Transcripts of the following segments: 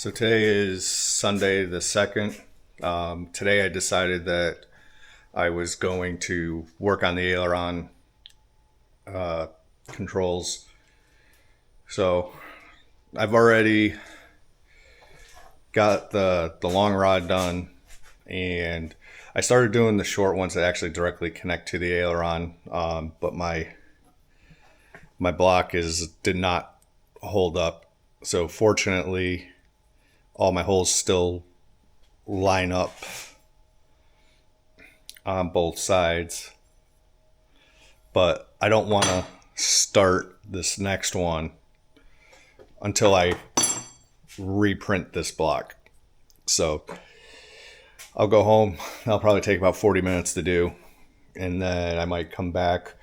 So today is Sunday the 2nd. Today I decided that I was going to work on the aileron controls. So I've already got the long rod done, and I started doing the short ones that actually directly connect to the aileron, but my block did not hold up. So fortunately, all my holes still line up on both sides, but I don't want to start this next one until I reprint this block. So I'll go home. That'll probably take about 40 minutes to do, and then I might come back.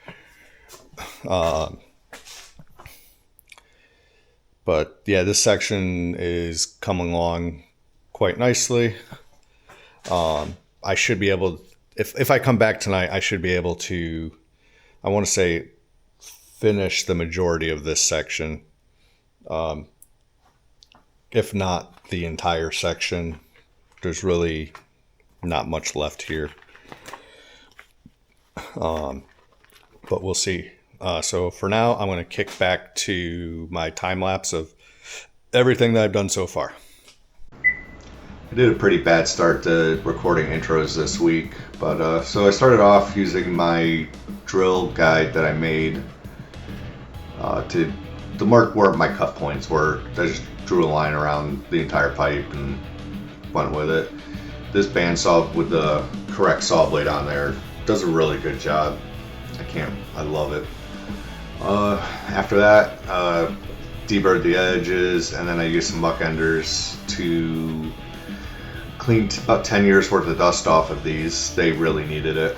But yeah, this section is coming along quite nicely. I should be able, if I come back tonight, I should be able to, I want to say, finish the majority of this section. If not the entire section. There's really not much left here. But we'll see. So for now, I'm going to kick back to my time lapse of everything that I've done so far. I did a pretty bad start to recording intros this week, but so I started off using my drill guide that I made to mark where my cut points were. I just drew a line around the entire pipe and went with it. This bandsaw with the correct saw blade on there does a really good job. I love it. After that, deburred the edges, and then I used some muck enders to clean about 10 years worth of dust off of these. They really needed it.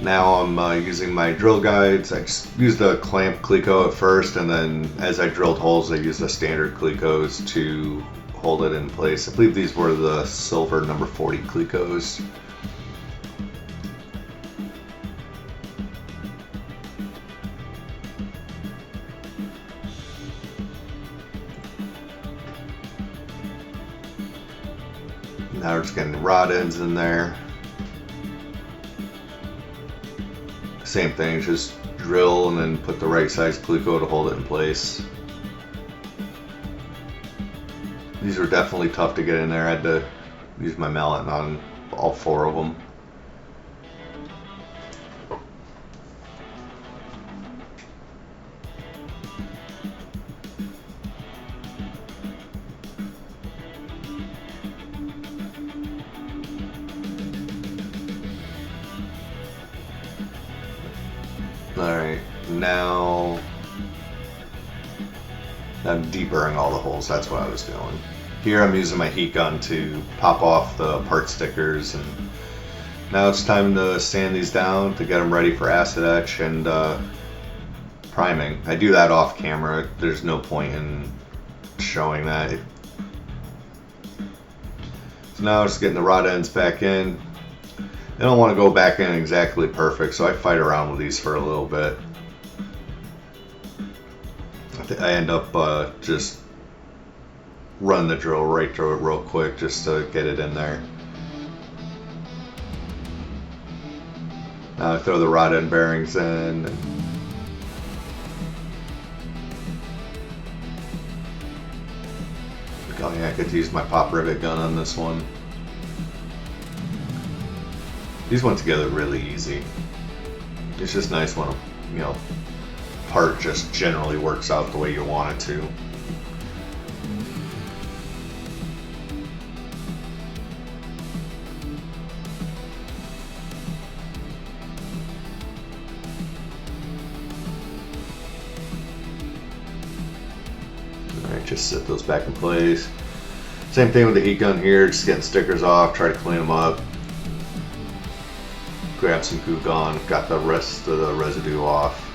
Now I'm using my drill guides. I just used the clamp Cleco at first, and then as I drilled holes, I used the standard Clecos to hold it in place. I believe these were the silver number 40 Clecos. Now we're just getting the rod ends in there. Same thing, just drill and then put the right size Cleco to hold it in place. These were definitely tough to get in there. I had to use my mallet on all 4 of them. Alright, now I'm deburring all the holes. That's what I was doing. Here I'm using my heat gun to pop off the part stickers, and now it's time to sand these down to get them ready for acid etch and priming. I do that off camera. There's no point in showing that. So now just getting the rod ends back in. I don't want to go back in exactly perfect, so I fight around with these for a little bit. I end up just run the drill right through it real quick just to get it in there. Now I throw the rod end bearings in. Oh yeah, I could use my pop rivet gun on this one. These went together really easy. It's just nice when a part just generally works out the way you want it to. Alright, just set those back in place. Same thing with the heat gun here, just getting stickers off, try to clean them up. Grab some goo gone, got the rest of the residue off.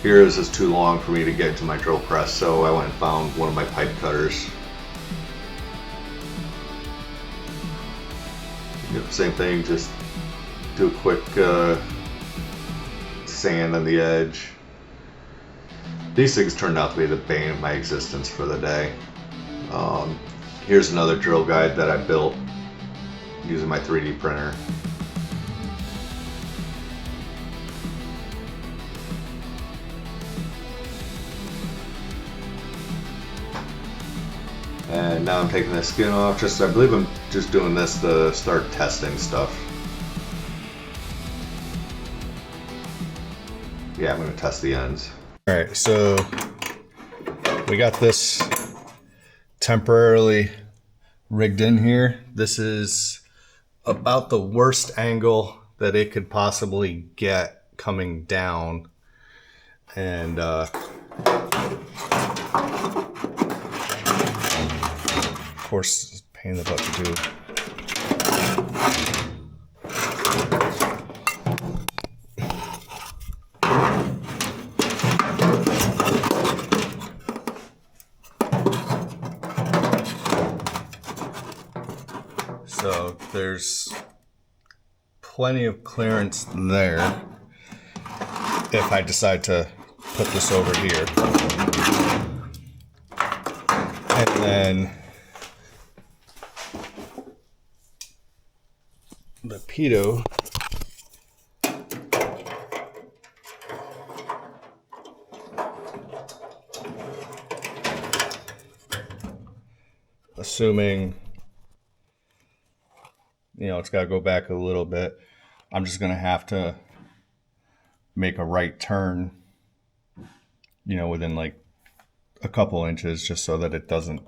Here this is too long for me to get to my drill press, so I went and found one of my pipe cutters. Yep, same thing, just do a quick sand on the edge. These things turned out to be the bane of my existence for the day. Here's another drill guide that I built using my 3D printer. And now I'm taking the skin off. I believe I'm just doing this to start testing stuff. Yeah, I'm going to test the ends. All right, so we got this temporarily rigged in here. This is about the worst angle that it could possibly get coming down. And of course, it's a pain in the butt to do. So there's plenty of clearance there if I decide to put this over here. And then the pitot assuming it's got to go back a little bit, I'm just going to have to make a right turn, within like a couple inches just so that it doesn't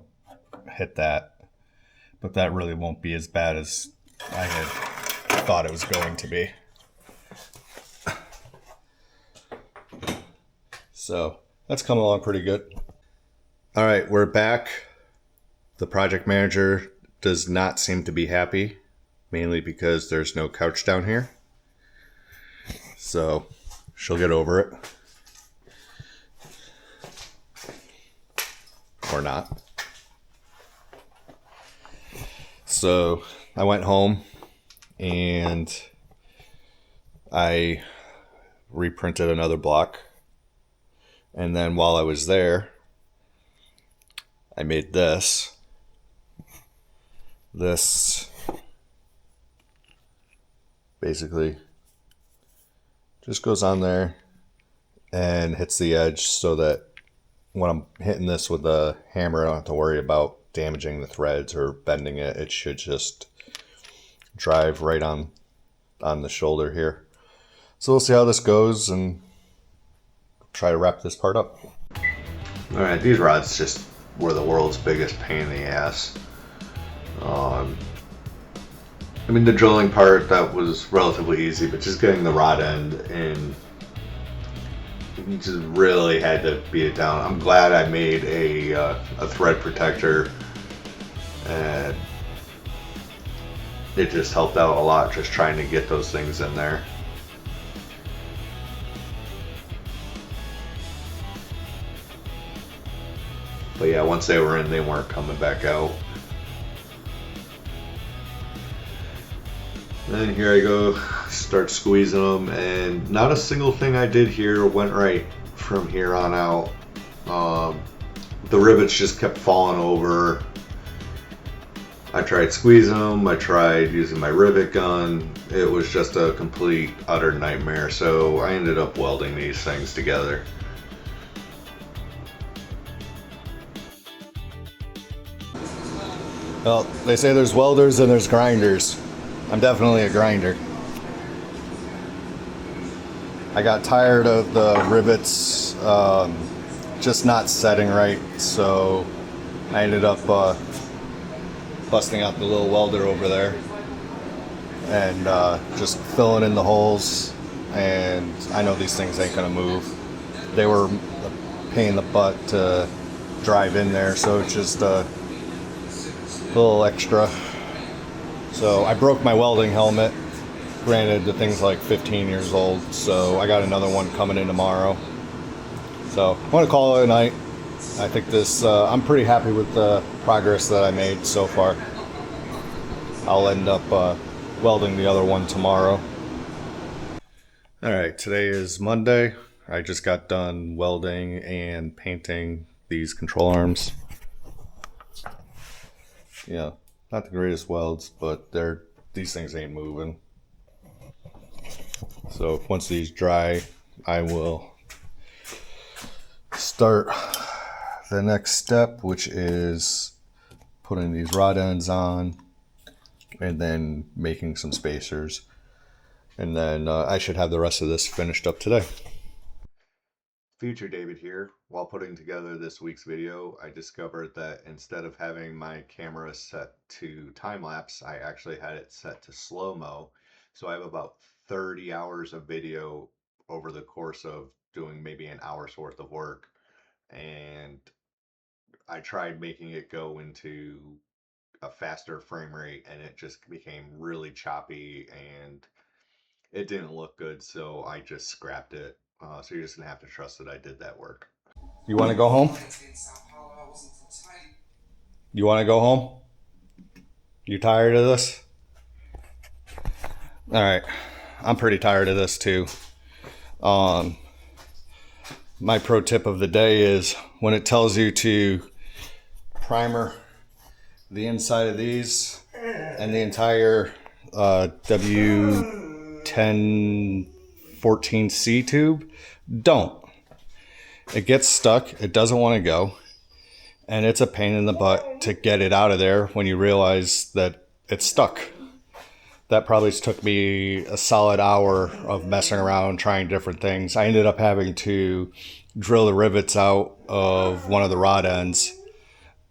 hit that. But that really won't be as bad as I had thought it was going to be. So that's coming along pretty good. All right, we're back. The project manager does not seem to be happy, mainly because there's no couch down here. So she'll get over it. Or not. So I went home and I reprinted another block. And then while I was there, I made this. This basically just goes on there and hits the edge so that when I'm hitting this with a hammer, I don't have to worry about damaging the threads or bending it. It should just drive right on the shoulder here. So we'll see how this goes and try to wrap this part up. All right, these rods just were the world's biggest pain in the ass. The drilling part, that was relatively easy, but just getting the rod end in, you just really had to beat it down. I'm glad I made a thread protector, and it just helped out a lot just trying to get those things in there. But yeah, once they were in, they weren't coming back out. And here I go, start squeezing them, and not a single thing I did here went right from here on out. The rivets just kept falling over. I tried squeezing them, I tried using my rivet gun. It was just a complete, utter nightmare. So I ended up welding these things together. Well, they say there's welders and there's grinders. I'm definitely a grinder. I got tired of the rivets just not setting right, so I ended up busting out the little welder over there and just filling in the holes. And I know these things ain't gonna move. They were a pain in the butt to drive in there, so it's just a little extra. So I broke my welding helmet. Granted, the thing's like 15 years old, so I got another one coming in tomorrow. So I want to call it a night. I think this, I'm pretty happy with the progress that I made so far. I'll end up welding the other one tomorrow. All right, today is Monday. I just got done welding and painting these control arms. Yeah, not the greatest welds, but these things ain't moving. So once these dry, I will start the next step, which is putting these rod ends on and then making some spacers. And then I should have the rest of this finished up today. Future David here. While putting together this week's video, I discovered that instead of having my camera set to time-lapse, I actually had it set to slow-mo. So I have about 30 hours of video over the course of doing maybe an hour's worth of work. And I tried making it go into a faster frame rate and it just became really choppy and it didn't look good, so I just scrapped it. So you're just gonna have to trust that I did that work. You want to go home? You want to go home? You tired of this? All right, I'm pretty tired of this too. My pro tip of the day is when it tells you to primer the inside of these and the entire W10 14C tube, don't. It gets stuck, it doesn't want to go, and it's a pain in the butt to get it out of there when you realize that it's stuck. That probably took me a solid hour of messing around, trying different things. I ended up having to drill the rivets out of one of the rod ends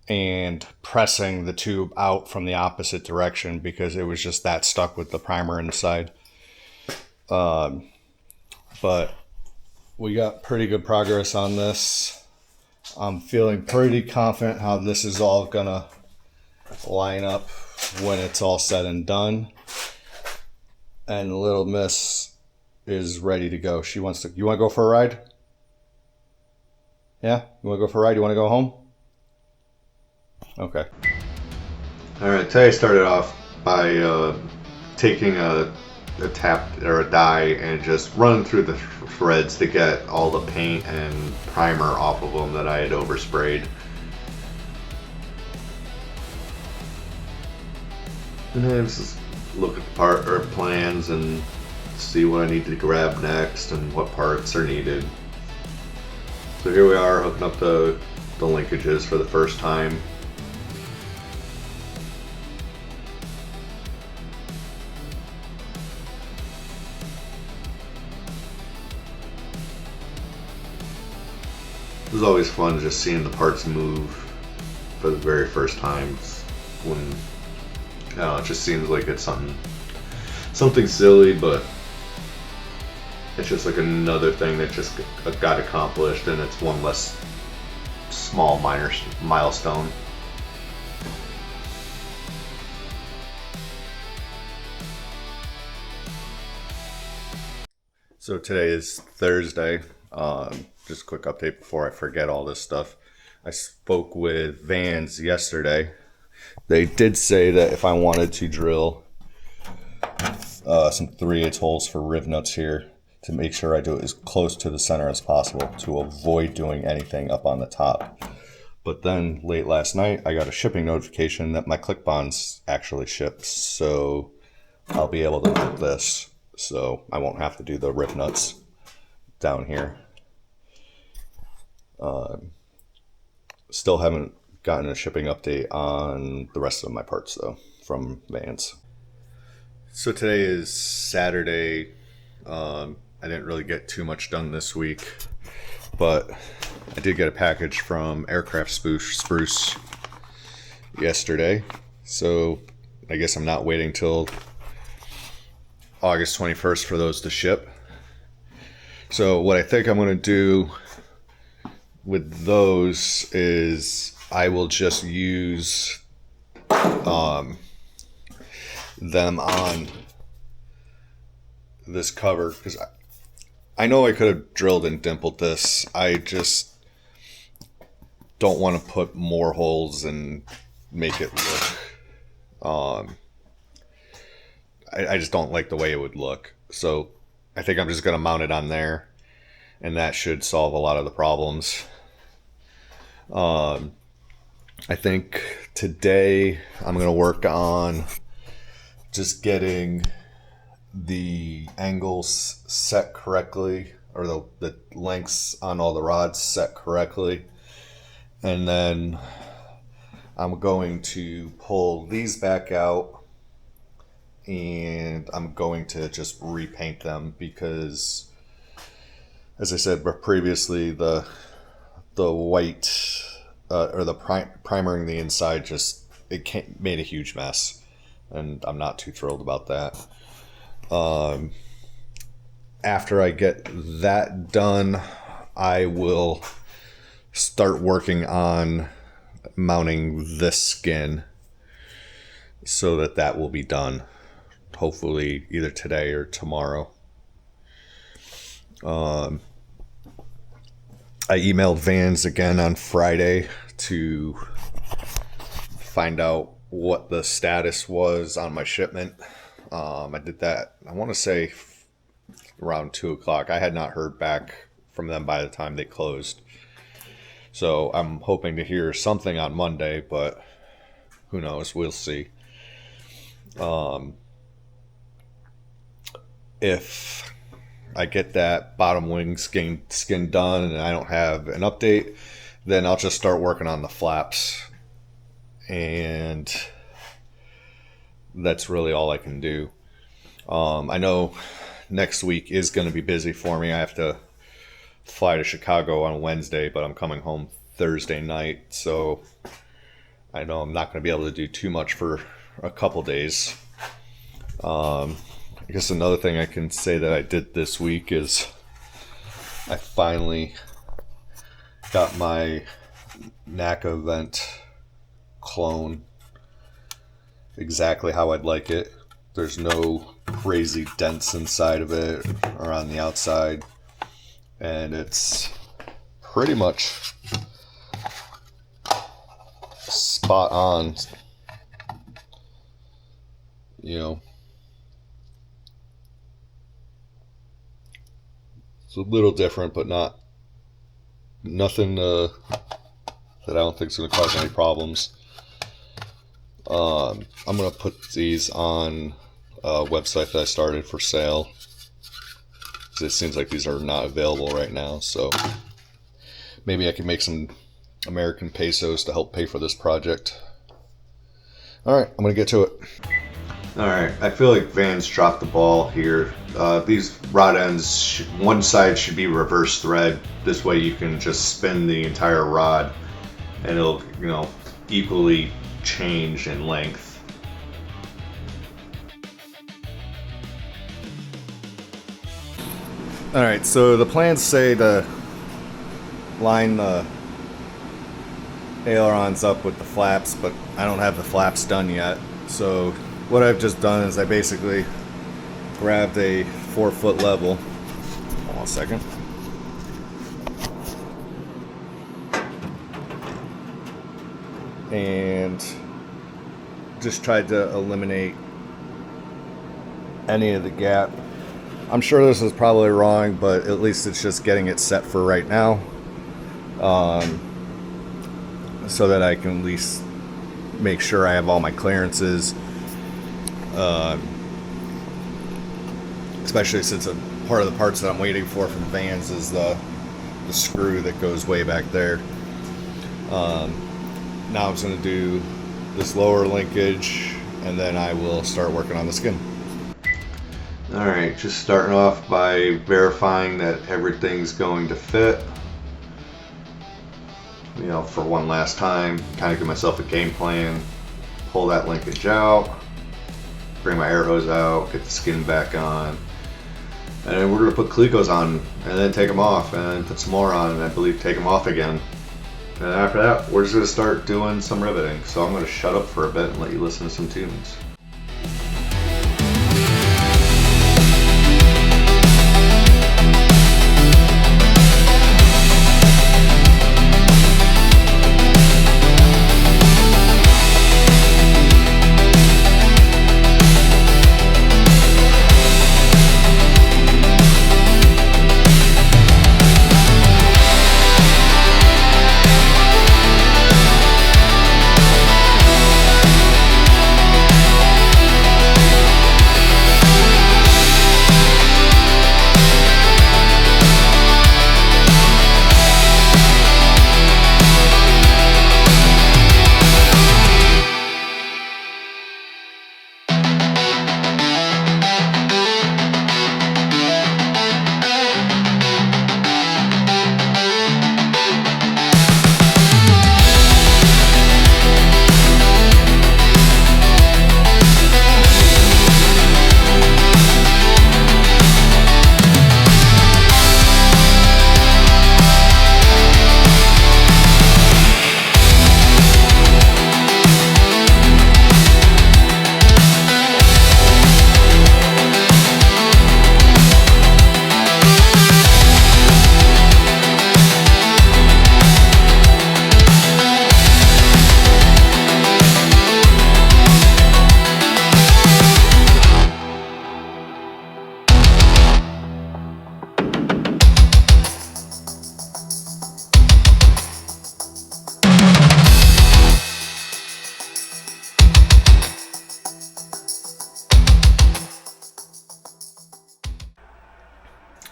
and pressing the tube out from the opposite direction because it was just that stuck with the primer inside. But we got pretty good progress on this. I'm feeling pretty confident how this is all gonna line up when it's all said and done. And little miss is ready to go. She wants to, you wanna go for a ride? Yeah, you wanna go for a ride? You wanna go home? Okay. All right, today I started off by taking a tap or a die and just running through the threads to get all the paint and primer off of them that I had oversprayed. And then just look at the part or plans and see what I need to grab next and what parts are needed. So here we are hooking up the linkages for the first time. It was always fun just seeing the parts move for the very first time. When I don't know, it just seems like it's something silly, but it's just like another thing that just got accomplished, and it's one less small minor milestone. So today is Thursday. Just a quick update before I forget all this stuff. I spoke with Vans yesterday. They did say that if I wanted to drill some 3/8 holes for riv nuts here, to make sure I do it as close to the center as possible to avoid doing anything up on the top. But then late last night, I got a shipping notification that my click bonds actually shipped. So I'll be able to do this. So I won't have to do the riv nuts down here. Still haven't gotten a shipping update on the rest of my parts though from Vans. So today is Saturday. I didn't really get too much done this week, but I did get a package from Aircraft Spruce yesterday. So I guess I'm not waiting till August 21st for those to ship. So what I think I'm going to do with those is I will just use them on this cover, because I know I could have drilled and dimpled this. I just don't want to put more holes and make it look I just don't like the way it would look. So I think I'm just going to mount it on there. and that should solve a lot of the problems. I think today I'm going to work on just getting the angles set correctly, or the lengths on all the rods set correctly. And then I'm going to pull these back out, and I'm going to just repaint them because, as I said previously, the white or the primering the inside made a huge mess, and I'm not too thrilled about that. After I get that done, I will start working on mounting this skin so that will be done, hopefully either today or tomorrow. I emailed Vans again on Friday to find out what the status was on my shipment. I did that, I want to say, around 2 o'clock. I had not heard back from them by the time they closed. So I'm hoping to hear something on Monday, but who knows? We'll see. If I get that bottom wing skin done and I don't have an update, then I'll just start working on the flaps. And that's really all I can do. I know next week is going to be busy for me. I have to fly to Chicago on Wednesday, but I'm coming home Thursday night, so I know I'm not going to be able to do too much for a couple days. I guess another thing I can say that I did this week is I finally got my NACA vent clone exactly how I'd like it. There's no crazy dents inside of it or on the outside, and it's pretty much spot on. You know, it's a little different, but nothing that I don't think is going to cause any problems. I'm going to put these on a website that I started for sale. It seems like these are not available right now, so maybe I can make some American pesos to help pay for this project. Alright, I'm going to get to it. Alright, I feel like Vans dropped the ball here. These rod ends, one side should be reverse thread. This way you can just spin the entire rod and it'll, equally change in length. Alright, so the plans say to line the ailerons up with the flaps, but I don't have the flaps done yet. So what I've just done is I basically grabbed a 4-foot level. Hold on a second. And just tried to eliminate any of the gap. I'm sure this is probably wrong, but at least it's just getting it set for right now, so that I can at least make sure I have all my clearances, especially since a part of the parts that I'm waiting for from Vans is the screw that goes way back there. Now I'm just going to do this lower linkage, and then I will start working on the skin. Alright, just starting off by verifying that everything's going to fit. For one last time, kind of give myself a game plan. Pull that linkage out, bring my air hose out, get the skin back on, and then we're going to put Clecos on, and then take them off, and then put some more on, and I believe take them off again. And after that, we're just going to start doing some riveting. So I'm going to shut up for a bit and let you listen to some tunes.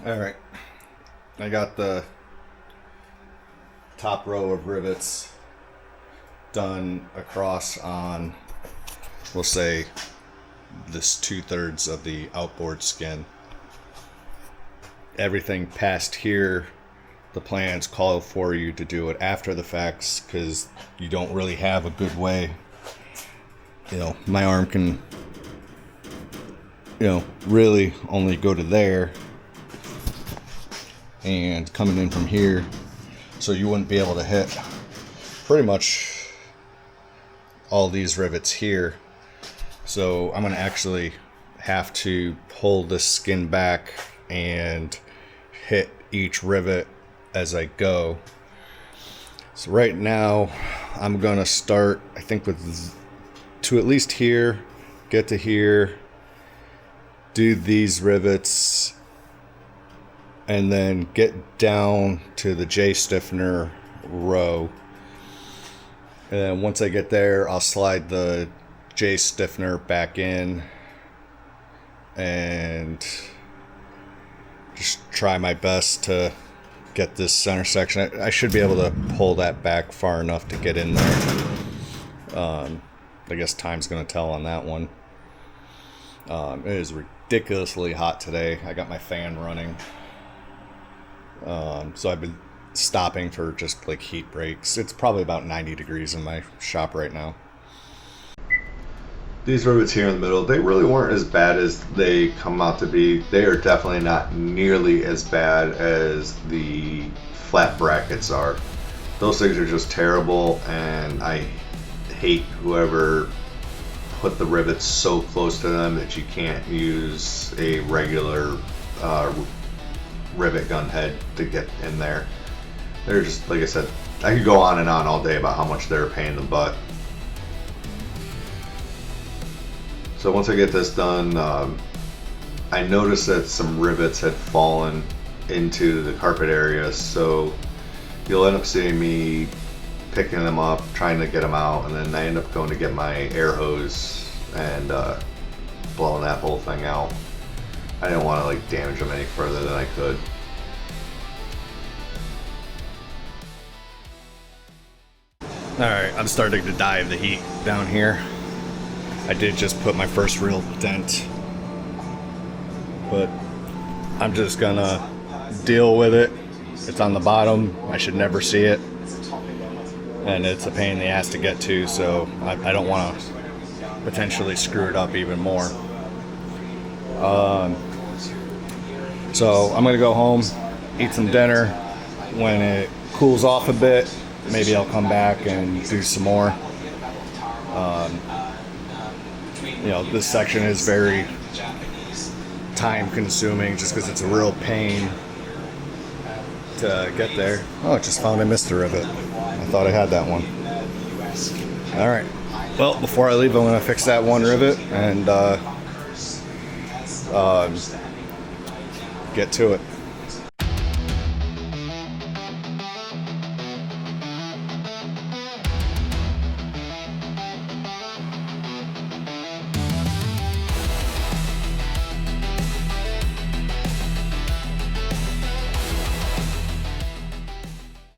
All right, I got the top row of rivets done across on, we'll say, this 2/3 of the outboard skin. Everything past here, the plans call for you to do it after the facts because you don't really have a good way. You know, my arm can, really only go to there and coming in from here, so you wouldn't be able to hit pretty much all these rivets here. So I'm going to actually have to pull this skin back and hit each rivet as I go. So right now I'm going to start, I think, with to at least here, get to here, do these rivets, and then get down to the J stiffener row. And then once I get there, I'll slide the J stiffener back in and just try my best to get this center section. I should be able to pull that back far enough to get in there. I guess time's going to tell on that one. It is ridiculously hot today. I got my fan running. So I've been stopping for just like heat breaks. It's probably about 90 degrees in my shop right now. These rivets here in the middle, they really weren't as bad as they come out to be. They are definitely not nearly as bad as the flat brackets are. Those things are just terrible, and I hate whoever put the rivets so close to them that you can't use a regular rivet gun head to get in there. They're just, like I said, I could go on and on all day about how much they're a pain in the butt. So once I get this done, I noticed that some rivets had fallen into the carpet area, so you'll end up seeing me picking them up, trying to get them out, and then I end up going to get my air hose and blowing that whole thing out. I didn't want to like damage them any further than I could. Alright, I'm starting to die of the heat down here. I did just put my first real dent, but I'm just gonna deal with it. It's on the bottom, I should never see it, and it's a pain in the ass to get to, so I don't want to potentially screw it up even more. So I'm gonna go home, eat some dinner. When it cools off a bit, maybe I'll come back and do some more. This section is very time consuming just because it's a real pain to get there. Oh, I just found I missed a rivet. I thought I had that one. Alright, well, before I leave, I'm going to fix that one rivet and get to it.